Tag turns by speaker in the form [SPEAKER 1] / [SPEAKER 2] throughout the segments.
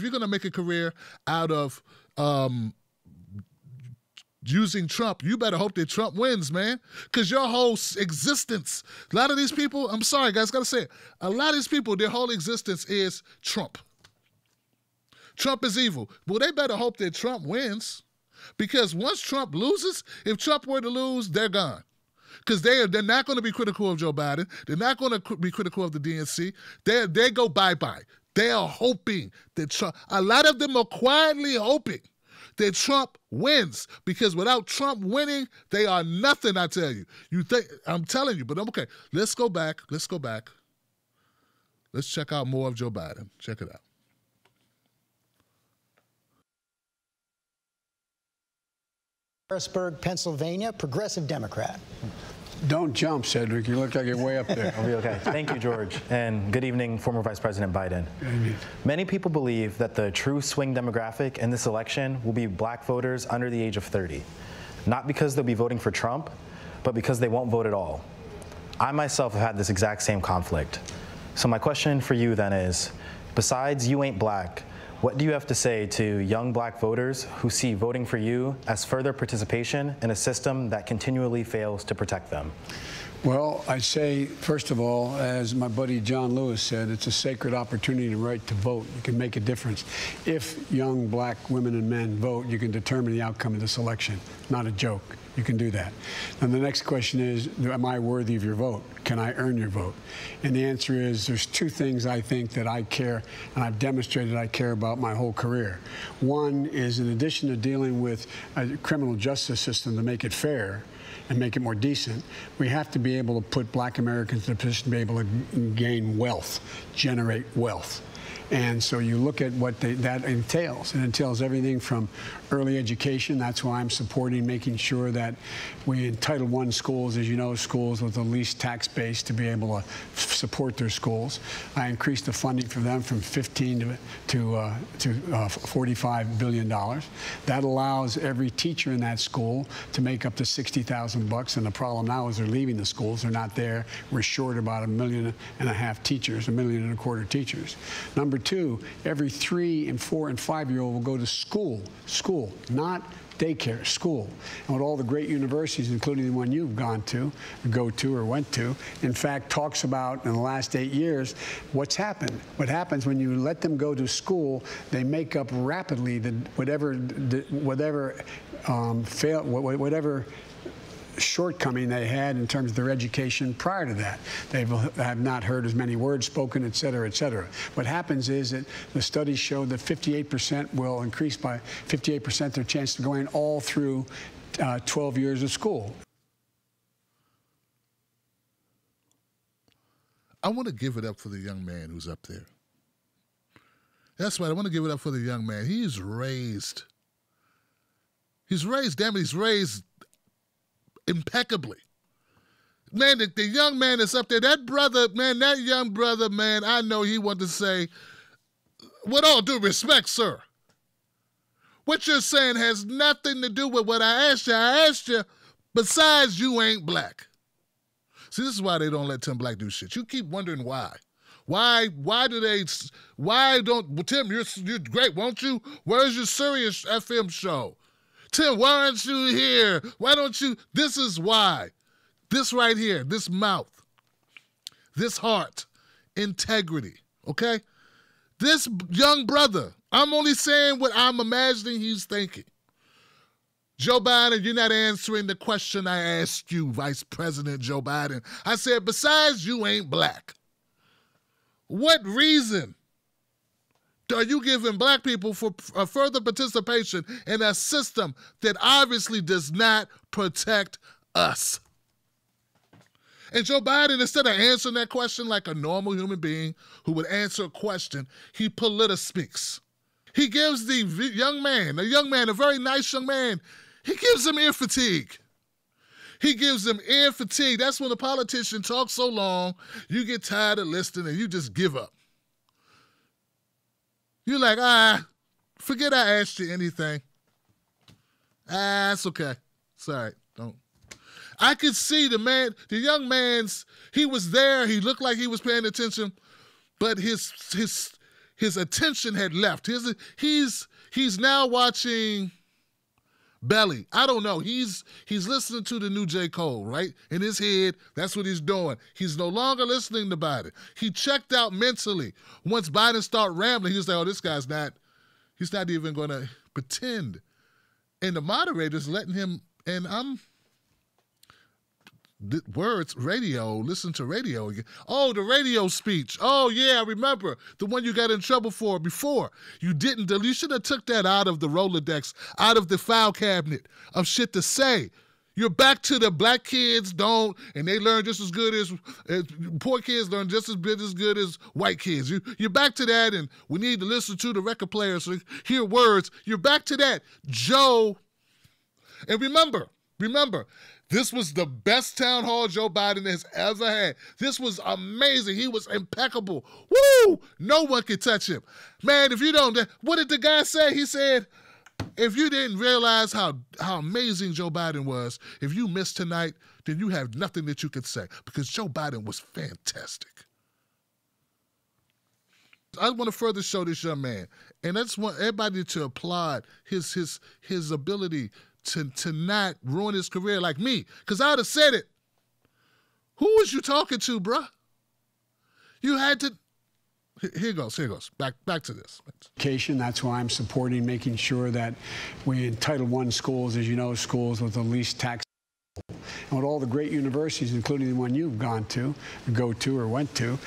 [SPEAKER 1] if you're going to make a career out of using Trump, you better hope that Trump wins, man, because your whole existence, a lot of these people, I'm sorry, guys, got to say it, a lot of these people, their whole existence is Trump. Trump is evil. Well, they better hope that Trump wins, because once Trump loses, if Trump were to lose, they're gone. Because they're not going to be critical of Joe Biden. They're not going to be critical of the DNC. They go bye-bye. They are hoping that Trump, a lot of them are quietly hoping that Trump wins, because without Trump winning, they are nothing, I tell you. I'm telling you, but okay, let's go back. Let's check out more of Joe Biden. Check it out.
[SPEAKER 2] Harrisburg, Pennsylvania, progressive Democrat.
[SPEAKER 3] Don't jump, Cedric. You look like you're way up there.
[SPEAKER 4] I'll be okay. Thank you, George. And good evening, former Vice President Biden. Many people believe that the true swing demographic in this election will be black voters under the age of 30. Not because they'll be voting for Trump, but because they won't vote at all. I myself have had this exact same conflict. So my question for you then is, besides you ain't black, what do you have to say to young black voters who see voting for you as further participation in a system that continually fails to protect them?
[SPEAKER 3] Well, I say, first of all, as my buddy John Lewis said, it's a sacred opportunity and right to vote. You can make a difference. If young black women and men vote, you can determine the outcome of this election. Not a joke. You can do that. And the next question is, am I worthy of your vote? Can I earn your vote? And the answer is, there's two things I think that I care, and I've demonstrated I care about my whole career. One is, in addition to dealing with a criminal justice system to make it fair and make it more decent, we have to be able to put black Americans in a position to be able to gain wealth, generate wealth. And so you look at what that entails. It entails everything from early education. That's why I'm supporting making sure that we in Title I schools, as you know, schools with the least tax base to be able to support their schools. I increased the funding for them from $15 to $45 billion. That allows every teacher in that school to make up to $60,000. And the problem now is they're leaving the schools. They're not there. We're short about 1.5 million teachers, 1.25 million teachers. Number two, every 3-, 4-, and 5-year-old will go to school, not daycare, school. And with all the great universities, including the one you've gone to, go to, or went to, in fact, talks about in the last 8 years what's happened. What happens when you let them go to school, they make up rapidly whatever shortcoming they had in terms of their education prior to that. They have not heard as many words spoken, et cetera, et cetera. What happens is that the studies show that 58% will increase by 58% their chance of going all through 12 years of school.
[SPEAKER 1] I want to give it up for the young man who's up there. That's right. I want to give it up for the young man. He's raised, damn it, he's raised impeccably. Man, the young man that's up there, that brother, man, that young brother, man, I know he wanted to say, with all due respect, sir, what you're saying has nothing to do with what I asked you. I asked you, besides you ain't black. See, this is why they don't let Tim Black do shit. You keep wondering why. Why don't, Tim, you're great, won't you? Where's your Sirius FM show? Tim, why aren't you here? Why don't you? This is why. This right here, this mouth, this heart, integrity, okay? This young brother, I'm only saying what I'm imagining he's thinking. Joe Biden, you're not answering the question I asked you, Vice President Joe Biden. I said, besides you ain't black, what reason are you giving black people for further participation in a system that obviously does not protect us? And Joe Biden, instead of answering that question like a normal human being who would answer a question, he politispeaks. He gives the young man, a very nice young man, he gives him ear fatigue. He gives them ear fatigue. That's when the politician talks so long, you get tired of listening and you just give up. You're like, forget I asked you anything. It's okay. It's all right. Don't. I could see the young man's, he was there. He looked like he was paying attention, but his his attention had left. He's now watching Belly. I don't know. He's listening to the new J. Cole, right? In his head, that's what he's doing. He's no longer listening to Biden. He checked out mentally. Once Biden started rambling, he was like, oh, this guy's he's not even going to pretend. And the moderator's letting him, and listen to radio again. Oh, the radio speech. Oh, yeah, I remember. The one you got in trouble for before. You didn't. You should have took that out of the Rolodex, out of the file cabinet of shit to say. You're back to the black kids don't, and they learn just as good as poor kids learn just as good as white kids. You're back to that, and we need to listen to the record players to hear words. You're back to that. Joe, and remember, this was the best town hall Joe Biden has ever had. This was amazing. He was impeccable. Woo! No one could touch him. Man, if you don't, what did the guy say? He said, if you didn't realize how amazing Joe Biden was, if you missed tonight, then you have nothing that you could say, because Joe Biden was fantastic. I want to further show this young man, and I just want everybody to applaud his ability to not ruin his career like me, because I would have said it. Who was you talking to, bruh? You had to. Here goes. Back to this.
[SPEAKER 3] Education. That's why I'm supporting making sure that we in Title I schools, as you know, schools with the least tax. And with all the great universities, including the one you've go to or went to,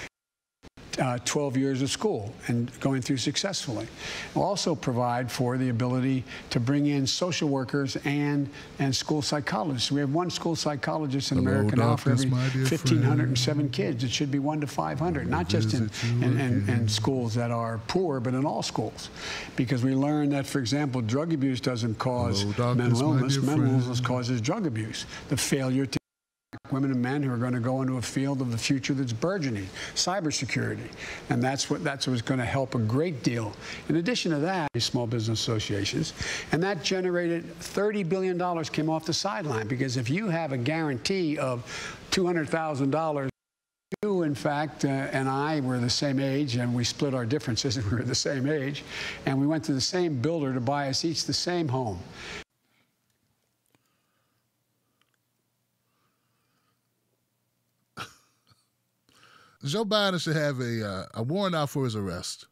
[SPEAKER 3] 12 years of school and going through successfully. We'll also provide for the ability to bring in social workers and school psychologists. We have one school psychologist in America now for every 1,507 kids. It should be 1 to 500, not just in schools that are poor, but in all schools. Because we learned that, for example, drug abuse doesn't cause mental illness. Mental illness causes drug abuse. The failure to women and men who are going to go into a field of the future that's burgeoning, cybersecurity. And that's what's going to help a great deal. In addition to that, small business associations, and that generated $30 billion came off the sideline, because if you have a guarantee of $200,000, you, in fact, and I were the same age, and we split our differences, and we were the same age, and we went to the same builder to buy us each the same home.
[SPEAKER 1] Joe Biden should have a warrant out for his arrest.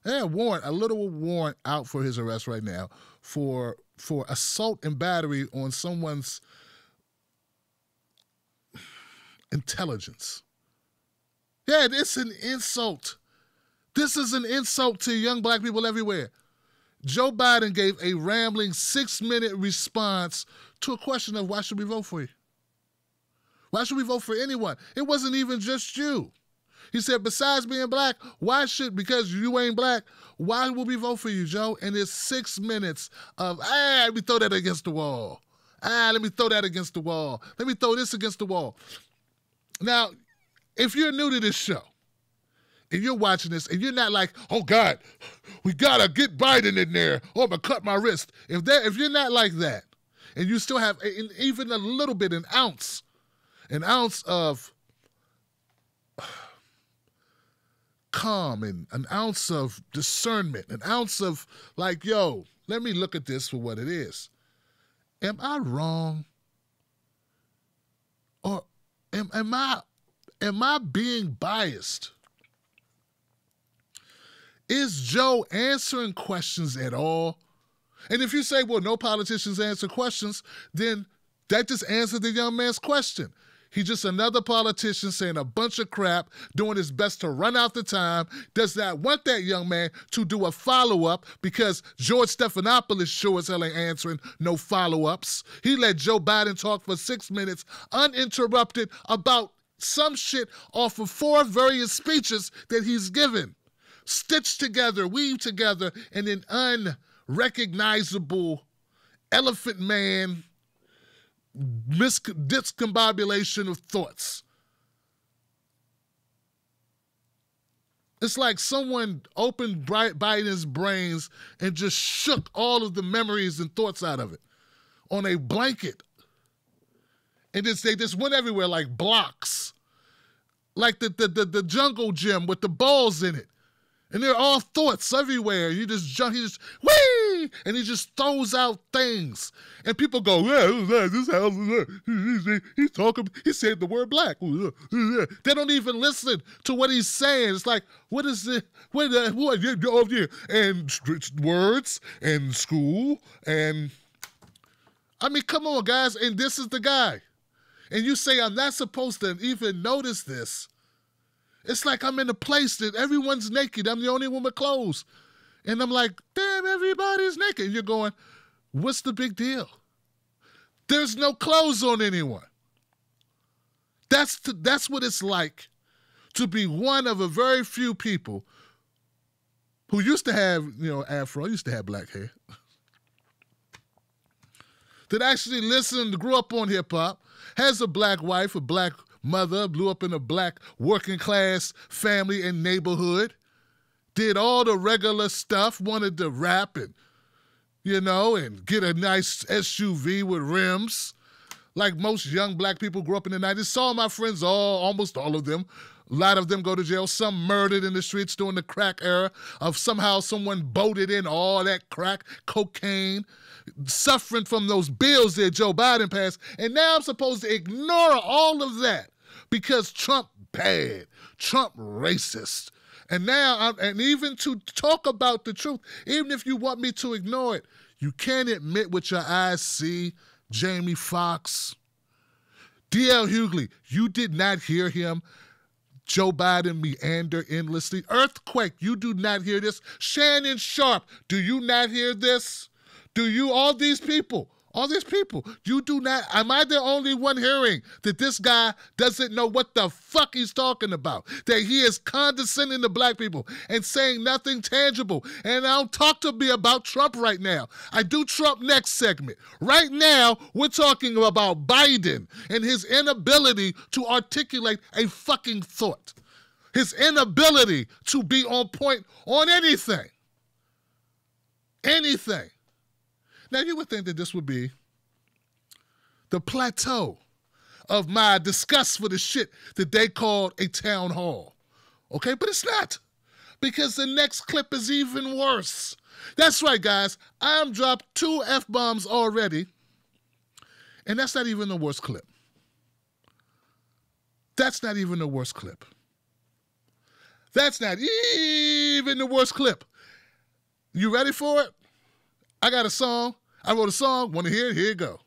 [SPEAKER 1] Yeah, a little warrant out for his arrest right now for assault and battery on someone's intelligence. Yeah, it's an insult. This is an insult to young black people everywhere. Joe Biden gave a rambling 6-minute response to a question of why should we vote for you? Why should we vote for anyone? It wasn't even just you. He said, besides being black, because you ain't black, why would we vote for you, Joe? And it's 6 minutes of, let me throw that against the wall. Let me throw that against the wall. Let me throw this against the wall. Now, if you're new to this show, and you're watching this, and you're not like, oh, God, we got to get Biden in there, or I'm going to cut my wrist. If you're not like that, and you still have even a little bit, an ounce of calm and an ounce of discernment, an ounce of like, yo, let me look at this for what it is. Am I wrong? Or am I being biased? Is Joe answering questions at all? And if you say, well, no politicians answer questions, then that just answered the young man's question. He's just another politician saying a bunch of crap, doing his best to run out the time, does not want that young man to do a follow-up, because George Stephanopoulos sure as hell ain't answering no follow-ups. He let Joe Biden talk for 6 minutes uninterrupted about some shit off of 4 various speeches that he's given, stitched together, weaved together in an unrecognizable elephant man discombobulation of thoughts. It's like someone opened Biden's brains and just shook all of the memories and thoughts out of it on a blanket. And they just went everywhere like blocks. Like the jungle gym with the balls in it. And they're all thoughts everywhere. He just whee! And he just throws out things. And people go, yeah, this house, he's talking, he said the word black. They don't even listen to what he's saying. It's like, what is it? What? And words and school and, I mean, come on, guys. And this is the guy. And you say, I'm not supposed to even notice this. It's like I'm in a place that everyone's naked. I'm the only one with clothes. And I'm like, damn, everybody's naked. And you're going, what's the big deal? There's no clothes on anyone. That's what it's like to be one of a very few people who used to have, afro, used to have black hair, that actually listened, grew up on hip-hop, has a black wife, a black mother, blew up in a black working class family and neighborhood, did all the regular stuff, wanted to rap and, and get a nice SUV with rims. Like most young black people grew up in the 90s. Saw my friends, almost all of them. A lot of them go to jail. Some murdered in the streets during the crack era of somehow someone boated in all that crack, cocaine, suffering from those bills that Joe Biden passed. And now I'm supposed to ignore all of that because Trump bad, Trump racist. And now, and even to talk about the truth, even if you want me to ignore it, you can't admit what your eyes see. Jamie Foxx, D.L. Hughley, you did not hear him. Joe Biden meander endlessly. Earthquake, you do not hear this. Shannon Sharp, do you not hear this? Do you, all these people, you do not, am I the only one hearing that this guy doesn't know what the fuck he's talking about? That he is condescending to black people and saying nothing tangible. And don't talk to me about Trump right now. I do Trump next segment. Right now, we're talking about Biden and his inability to articulate a fucking thought. His inability to be on point on anything. Anything. Now, you would think that this would be the plateau of my disgust for the shit that they called a town hall. Okay, but it's not. Because the next clip is even worse. That's right, guys. I'm dropped 2 F-bombs already. And that's not even the worst clip. That's not even the worst clip. That's not even the worst clip. You ready for it? I got a song. I wrote a song. Want to hear it? Here you go.